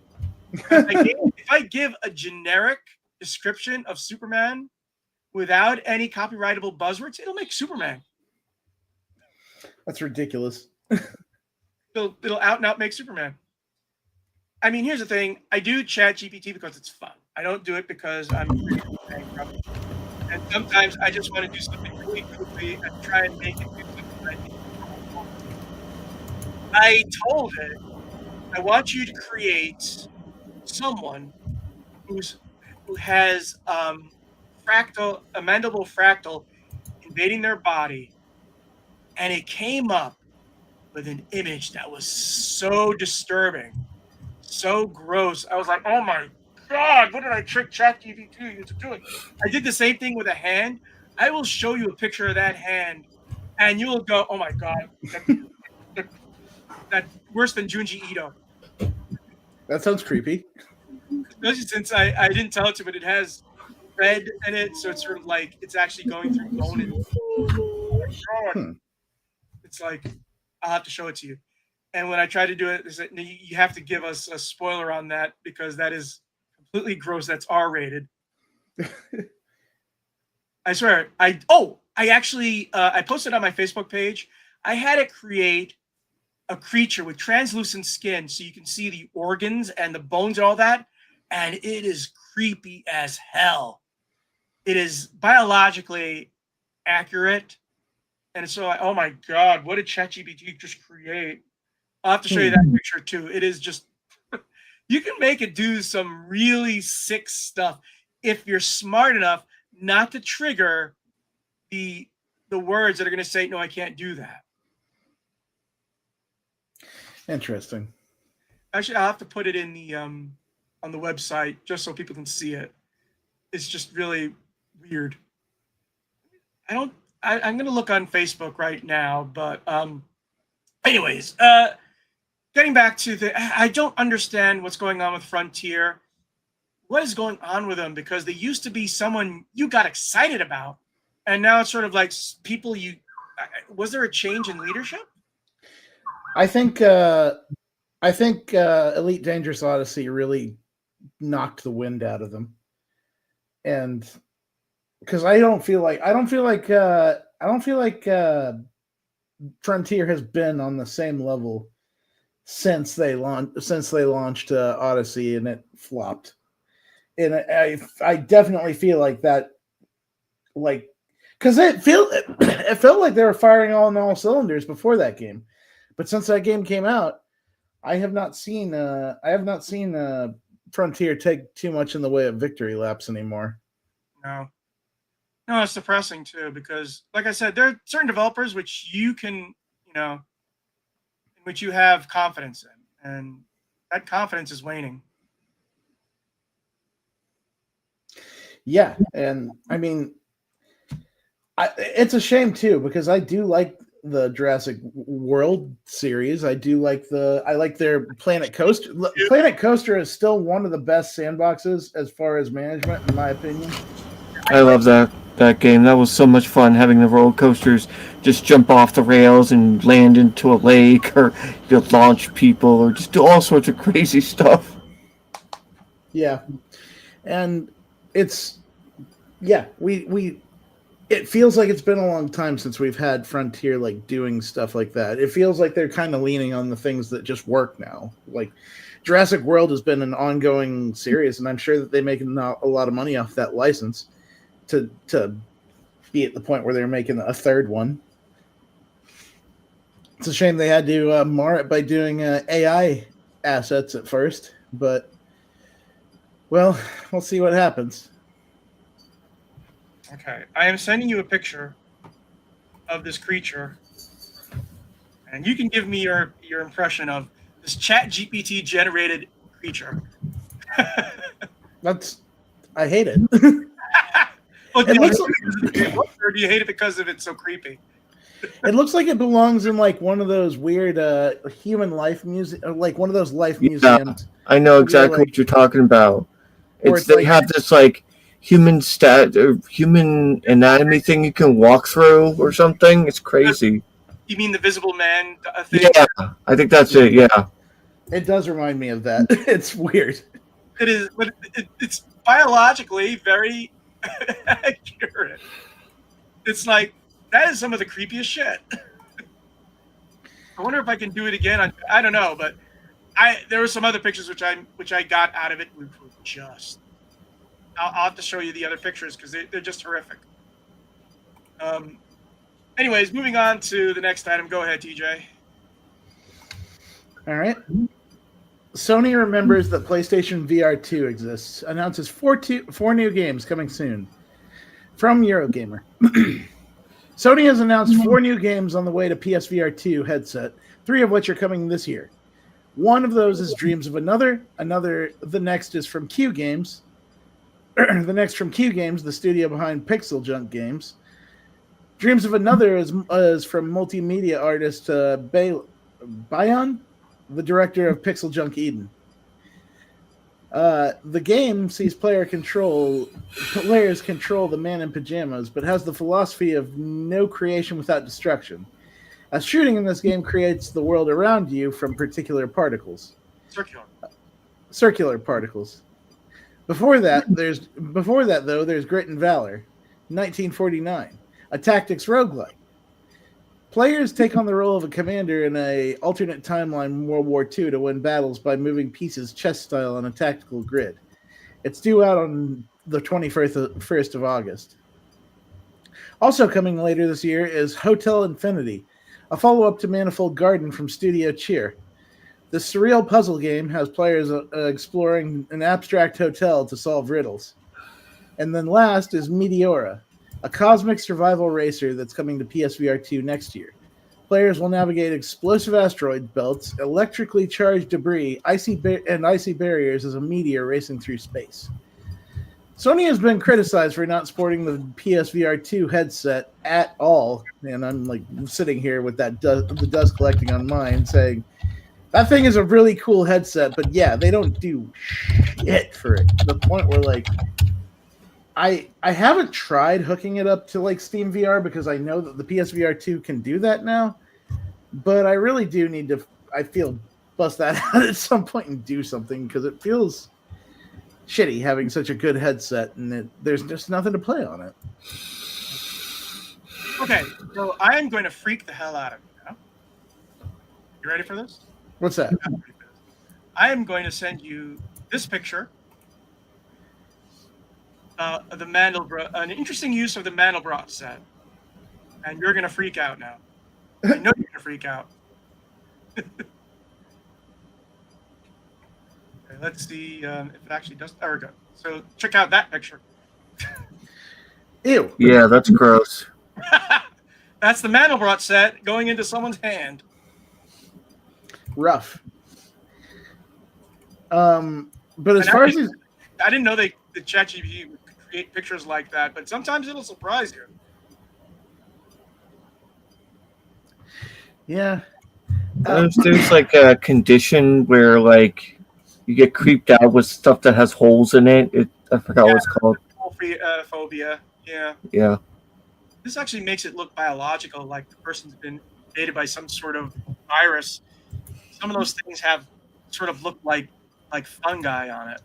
If I give a generic description of Superman without any copyrightable buzzwords, it'll make Superman. That's ridiculous. It'll out and out make Superman. I mean, here's the thing. I do ChatGPT because it's fun. I don't do it because I'm bankrupt. And sometimes I just want to do something really quickly and try and make it do something I think. I told it, I want you to create someone who has a mandible fractal invading their body, and it came up with an image that was so disturbing, so gross. I was like, oh my God, what did I trick ChatGPT into doing? I did the same thing with a hand. I will show you a picture of that hand, and you will go, oh my God, that's worse than Junji Ito. That sounds creepy. Especially since I didn't tell it to, but it has red in it, so it's sort of like it's actually going through bone and It's like I'll have to show it to you. And when I tried to do it, they said you have to give us a spoiler on that because that is completely gross. That's R-rated. I swear. I actually I posted on my Facebook page. I had it create a creature with translucent skin so you can see the organs and the bones and all that, and it is creepy as hell. It is biologically accurate, and so oh my God, what did ChatGPT just create? I'll have to show you that picture too. It is just you can make it do some really sick stuff if you're smart enough not to trigger the words that are going to say no, I can't do that. Interesting. Actually, I'll have to put it in the on the website just so people can see it. It's just really weird. I'm gonna look on Facebook right now, but anyways, getting back to I don't understand what's going on with Frontier. What is going on with them? Because they used to be someone you got excited about, and now it's sort of like people you. Was there a change in leadership? I think Elite Dangerous Odyssey really knocked the wind out of them, and because I don't feel like Frontier has been on the same level since they launched Odyssey and it flopped, and I definitely feel like that, like because it felt like they were firing on all cylinders before that game. But since that game came out, I have not seen Frontier take too much in the way of victory laps anymore. No, it's depressing too because, like I said, there are certain developers which you can, in which you have confidence in, and that confidence is waning. Yeah, and I mean, it's a shame too because I do like the Jurassic World series. I like their Planet Coaster. Planet Coaster is still one of the best sandboxes as far as management, in my opinion. I love that game. That was so much fun having the roller coasters just jump off the rails and land into a lake, or you launch people, or just do all sorts of crazy stuff. Yeah, and we it feels like it's been a long time since we've had Frontier like doing stuff like that. It feels like they're kind of leaning on the things that just work now. Like Jurassic World has been an ongoing series, and I'm sure that they make a lot of money off that license to be at the point where they're making a third one. It's a shame they had to mar it by doing AI assets at first, but well, we'll see what happens. Okay, I am sending you a picture of this creature, and you can give me your impression of this Chat GPT generated creature. I hate it. Well, It looks or do you hate it because of it's so creepy? It looks like it belongs in like one of those weird human life like one of those life museums. I know exactly what you're talking about. They have this like human anatomy thing you can walk through or something. It's crazy. You mean the Visible Man thing? Yeah, I think that's it. Yeah, it does remind me of that. It's weird. It is, but it's biologically very accurate. It's like that is some of the creepiest shit. I wonder if I can do it again. I don't know, but there were some other pictures which I got out of it, which were just. I'll have to show you the other pictures because they're just horrific. Anyways, moving on to the next item. Go ahead, TJ. All right. Sony remembers that PlayStation VR2 exists. Announces four new games coming soon. From Eurogamer. Sony has announced 4 new games on the way to PSVR2 headset, 3 of which are coming this year. One of those is Dreams of Another. The next is from Q Games. The next from Q Games, the studio behind Pixel Junk Games. Dreams of Another is from multimedia artist Bayon, the director of Pixel Junk Eden. The game sees players control the man in pajamas, but has the philosophy of no creation without destruction. As shooting in this game creates the world around you from particular particles. Circular particles. Before that, there's Grit and Valor, 1949, a tactics roguelike. Players take on the role of a commander in a alternate timeline World War II to win battles by moving pieces chess style on a tactical grid. It's due out on the 21st of August. Also coming later this year is Hotel Infinity, a follow-up to Manifold Garden from Studio Cheer. This surreal puzzle game has players exploring an abstract hotel to solve riddles. And then last is Meteora, a cosmic survival racer that's coming to PSVR 2 next year. Players will navigate explosive asteroid belts, electrically charged debris, icy barriers as a meteor racing through space. Sony has been criticized for not sporting the PSVR 2 headset at all, and I'm like sitting here with the dust collecting on mine saying, that thing is a really cool headset, but yeah, they don't do shit for it. To the point where like I haven't tried hooking it up to like Steam VR because I know that the PSVR 2 can do that now, but I really do need to, I feel, bust that out at some point and do something because it feels shitty having such a good headset and there's just nothing to play on it. Okay, so I am going to freak the hell out of you now. You ready for this? What's that? I am going to send you this picture. The Mandelbrot, an interesting use of the Mandelbrot set, and you're gonna freak out now. I know you're gonna freak out. Okay, let's see if it actually does. There we go. So check out that picture. Ew. Yeah, that's gross. That's the Mandelbrot set going into someone's hand. Rough. But as far as I didn't know the ChatGPT would create pictures like that, but sometimes it'll surprise you. Yeah. There's like a condition where like you get creeped out with stuff that has holes in it. I forgot what it's called. Phobia. Yeah. Yeah. This actually makes it look biological, like the person's been invaded by some sort of virus. Some of those things have sort of looked like fungi on it.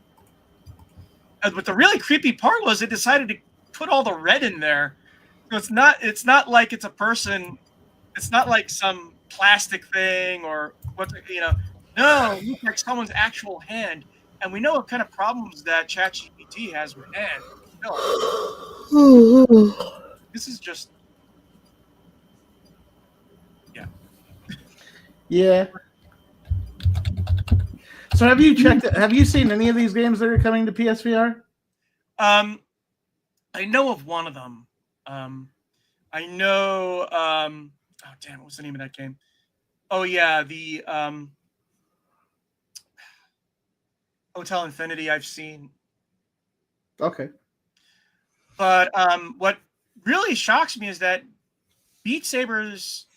But the really creepy part was it decided to put all the red in there. So it's not like it's a person. It's not like some plastic thing or No, it looks like someone's actual hand, and we know what kind of problems that ChatGPT has with hands. No, this is just yeah. Yeah. So have you checked? Have you seen any of these games that are coming to PSVR? I know of one of them. I know. Oh damn! What's the name of that game? Oh yeah, the Hotel Infinity. I've seen. Okay. But what really shocks me is that Beat Saber's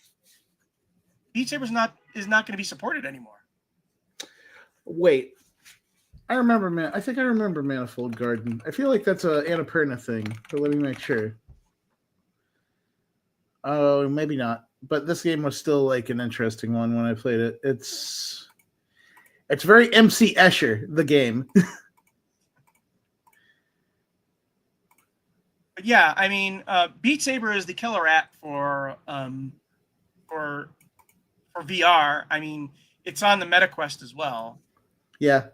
not going to be supported anymore. Wait, I remember, man. I think I remember Manifold Garden. I feel like that's a Annapurna thing, but let me make sure. Oh, maybe not. But this game was still like an interesting one when I played it. It's very MC Escher, the game. But yeah, I mean, Beat Saber is the killer app for VR. I mean, it's on the MetaQuest as well. Yeah.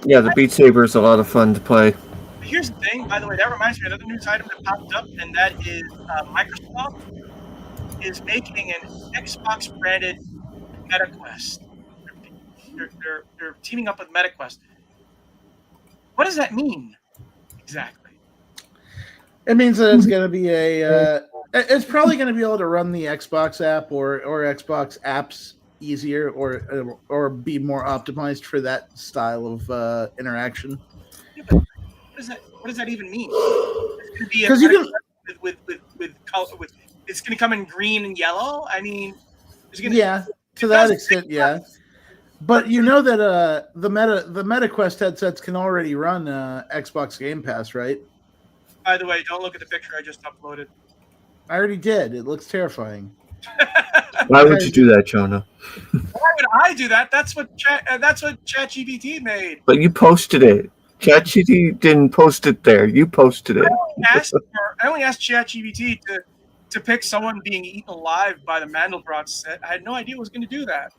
Yeah, the Beat Saber is a lot of fun to play. Here's the thing, by the way, that reminds me of another news item that popped up, and that is Microsoft is making an Xbox branded MetaQuest. They're teaming up with MetaQuest. What does that mean exactly? It means that it's going to be it's probably going to be able to run the Xbox app or Xbox apps easier or be more optimized for that style of interaction. Yeah, but what does that even mean? It's going to be Because you can with color with it's going to come in green and yellow. I mean, to that extent, yeah. But you know that the MetaQuest headsets can already run Xbox Game Pass, right? By the way, don't look at the picture I just uploaded. I already did. It looks terrifying. Why would you do that, Jonah? Why would I do that? That's what ChatGPT made. But you posted it. ChatGPT didn't post it there. You posted it. I only asked ChatGPT to pick someone being eaten alive by the Mandelbrot set. I had no idea it was going to do that.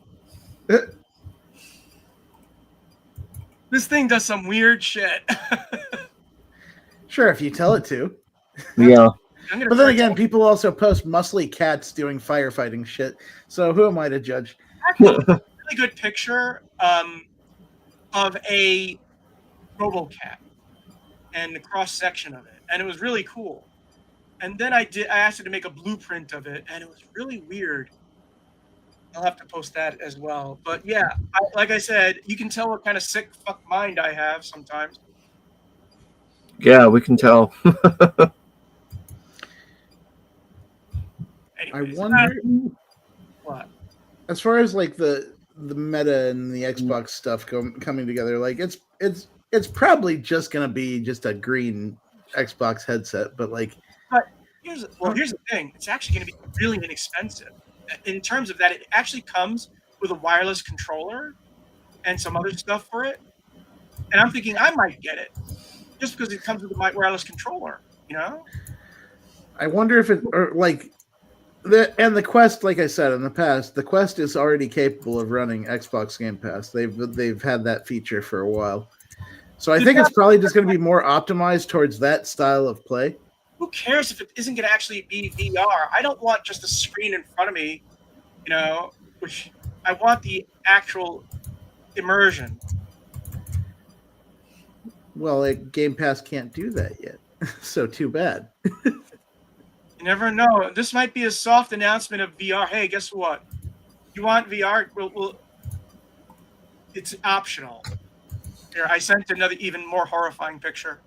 This thing does some weird shit. Sure, if you tell it to. Yeah. But then again, people also post muscly cats doing firefighting shit. So who am I to judge? Actually, a really good picture of a RoboCat and the cross section of it, and it was really cool. And then I asked it to make a blueprint of it, and it was really weird. I'll have to post that as well. But yeah, like I said, you can tell what kind of sick fuck mind I have sometimes. Yeah, we can tell. Anyways, I wonder what. As far as like the meta and the Xbox stuff coming together, like it's probably just gonna be just a green Xbox headset, but here's the thing. It's actually going to be really inexpensive in terms of that. It actually comes with a wireless controller and some other stuff for it. And I'm thinking I might get it just because it comes with a wireless controller. You know. I wonder if the Quest, like I said in the past, the Quest is already capable of running Xbox Game Pass. They've had that feature for a while, so I think it's probably just going to be more optimized towards that style of play. Who cares if it isn't going to actually be VR? I don't want just a screen in front of me, which I want the actual immersion. Well, Game Pass can't do that yet, so too bad. You never know. This might be a soft announcement of VR. Hey, guess what? You want VR? It's optional. Here, I sent another even more horrifying picture.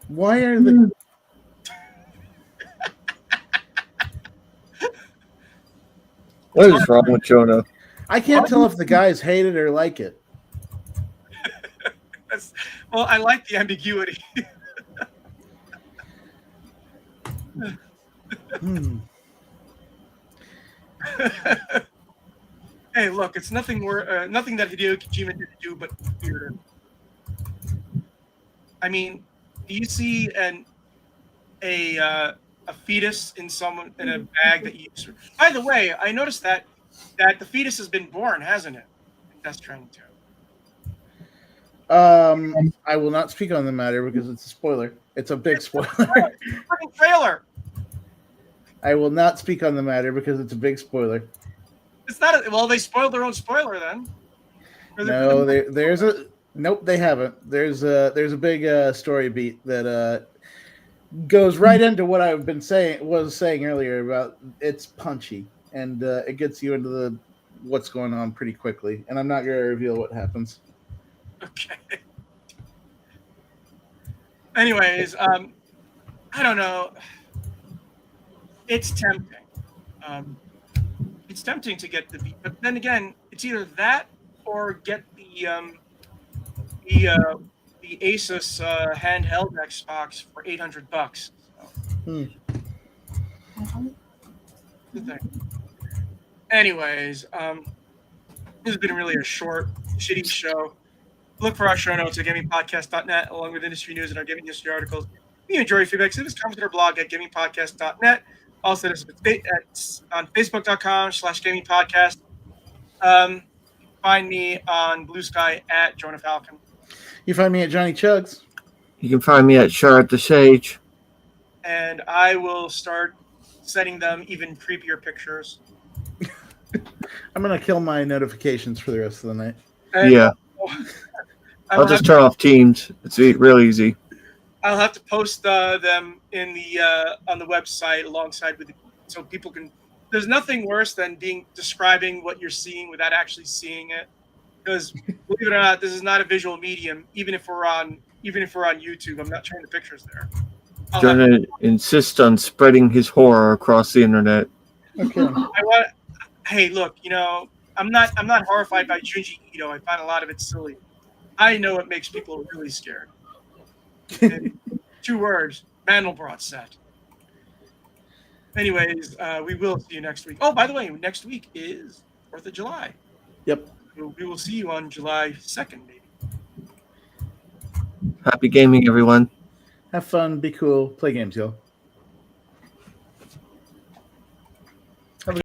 Why are the What is wrong with Jonah? I can't tell if the guys hate it or like it. Well, I like the ambiguity. Hey, look, it's nothing that Hideo Kojima didn't do, but weirder. I mean, do you see a fetus in a bag that you? By the way, I noticed that the fetus has been born, hasn't it? In Death Stranding 2. I will not speak on the matter because it's a spoiler. It's a big spoiler. Freaking trailer. I will not speak on the matter because it's a big spoiler. It's not. Well, they spoiled their own spoiler then. No, there's a nope. They haven't. There's a big story beat that goes right into what I've been saying earlier about it's punchy and it gets you into the what's going on pretty quickly. And I'm not going to reveal what happens. Okay. Anyways, I don't know. It's tempting. It's tempting to get the V, but then again, it's either that or get the Asus handheld Xbox for $800. So. The thing. Anyways, this has been really a short, shitty show. Look for our show notes at gamingpodcast.net along with industry news and our gaming history articles. If you enjoy feedback, send us comments on our blog at gamingpodcast.net. Also, on facebook.com/gamingpodcast. Find me on Blue Sky at Jonah Falcon. You find me at Johnny Chugs. You can find me at Shard the Sage. And I will start sending them even creepier pictures. I'm going to kill my notifications for the rest of the night. And Yeah. I'll just turn off Teams. It's real easy. I'll have to post them in the on the website alongside with so people can. There's nothing worse than describing what you're seeing without actually seeing it. Because believe it or not, this is not a visual medium. Even if we're on YouTube, I'm not showing the pictures there. Jonah insists on spreading his horror across the internet. Okay. Hey, look, I'm not horrified by Junji Ito. I find a lot of it silly. I know it makes people really scared. 2 words, Mandelbrot set. Anyways, we will see you next week. Oh, by the way, next week is 4th of July. Yep. So we will see you on July 2nd, maybe. Happy gaming, everyone. Have fun. Be cool. Play games, y'all.